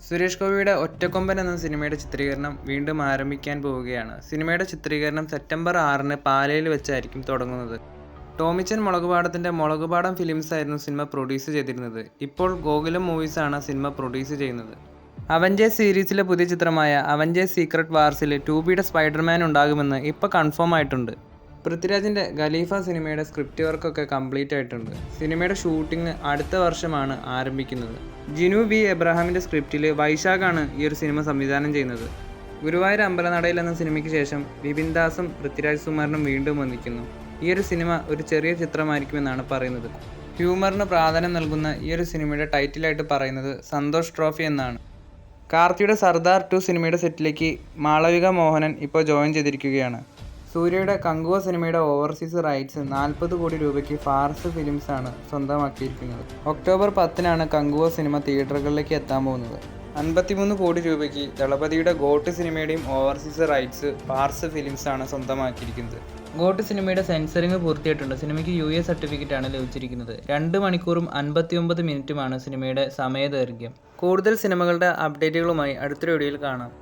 സുരേഷ് ഗോപിയുടെ ഒറ്റക്കൊമ്പൻ എന്ന സിനിമയുടെ ചിത്രീകരണം വീണ്ടും ആരംഭിക്കാൻ പോവുകയാണ്. സിനിമയുടെ ചിത്രീകരണം സെപ്റ്റംബർ 6-ന് പാലയിൽ വെച്ചായിരിക്കും തുടങ്ങുന്നത്. ടോമിച്ചൻ മുളകുപാടത്തിൻ്റെ മുളകുപാടം ഫിലിംസ് ആയിരുന്നു സിനിമ പ്രൊഡ്യൂസ് ചെയ്തിരുന്നത്. ഇപ്പോൾ ഗോകുലം മൂവീസാണ് സിനിമ പ്രൊഡ്യൂസ് ചെയ്യുന്നത്. അവഞ്ചേഴ്സ് സീരീസിലെ പുതിയ ചിത്രമായ അവഞ്ചേഴ്സ് സീക്രട്ട് വാർസിൽ 2Bയുടെ സ്പൈഡർമാൻ ഉണ്ടാകുമെന്ന് ഇപ്പോൾ കൺഫേം ആയിട്ടുണ്ട്. പൃഥ്വിരാജിൻ്റെ ഖലീഫ സിനിമയുടെ സ്ക്രിപ്റ്റ് വർക്കൊക്കെ കംപ്ലീറ്റ് ആയിട്ടുണ്ട്. സിനിമയുടെ ഷൂട്ടിംഗ് അടുത്ത വർഷമാണ് ആരംഭിക്കുന്നത്. ജിനു ബി എബ്രഹാമിൻ്റെ സ്ക്രിപ്റ്റിൽ വൈശാഖാണ് ഈ ഒരു സിനിമ സംവിധാനം ചെയ്യുന്നത്. ഗുരുവായൂർ അമ്പലനടയിൽ എന്ന സിനിമയ്ക്ക് ശേഷം വിപിൻ ദാസും പൃഥ്വിരാജ് സുകുമാരനും വീണ്ടും വന്നിരിക്കുന്നു. ഈ ഒരു സിനിമ ഒരു ചെറിയ ചിത്രമായിരിക്കുമെന്നാണ് പറയുന്നത്. ഹ്യൂമറിന് പ്രാധാന്യം നൽകുന്ന ഈ ഒരു സിനിമയുടെ ടൈറ്റിലായിട്ട് പറയുന്നത് സന്തോഷ് ട്രോഫി എന്നാണ്. കാർത്തിയുടെ സർദാർ 2 സിനിമയുടെ സെറ്റിലേക്ക് മാളവിക മോഹനൻ ഇപ്പോൾ ജോയിൻ ചെയ്തിരിക്കുകയാണ്. സൂര്യയുടെ കങ്കുവ സിനിമയുടെ ഓവർസീസ് റൈറ്റ്സ് 40 കോടി രൂപയ്ക്ക് ഫാർസ് ഫിലിംസാണ് സ്വന്തമാക്കിയിരിക്കുന്നത്. ഒക്ടോബർ 10-നാണ് കങ്കുവ സിനിമ തിയേറ്ററുകളിലേക്ക് എത്താൻ പോകുന്നത്. 53 കോടി രൂപയ്ക്ക് ദളപതിയുടെ ഗോട്ട് സിനിമയുടെയും ഓവർസീസ് റൈറ്റ്സ് ഫാർസ് ഫിലിംസാണ് സ്വന്തമാക്കിയിരിക്കുന്നത്. ഗോട്ട് സിനിമയുടെ സെൻസറിങ് പൂർത്തിയായിട്ടുണ്ട്. സിനിമയ്ക്ക് US സർട്ടിഫിക്കറ്റാണ് ലഭിച്ചിരിക്കുന്നത്. 2 മണിക്കൂറും 59 മിനിറ്റുമാണ് സിനിമയുടെ സമയദൈർഘ്യം. കൂടുതൽ സിനിമകളുടെ അപ്ഡേറ്റുകളുമായി അടുത്തൊരു വീഡിയോയിൽ കാണാം.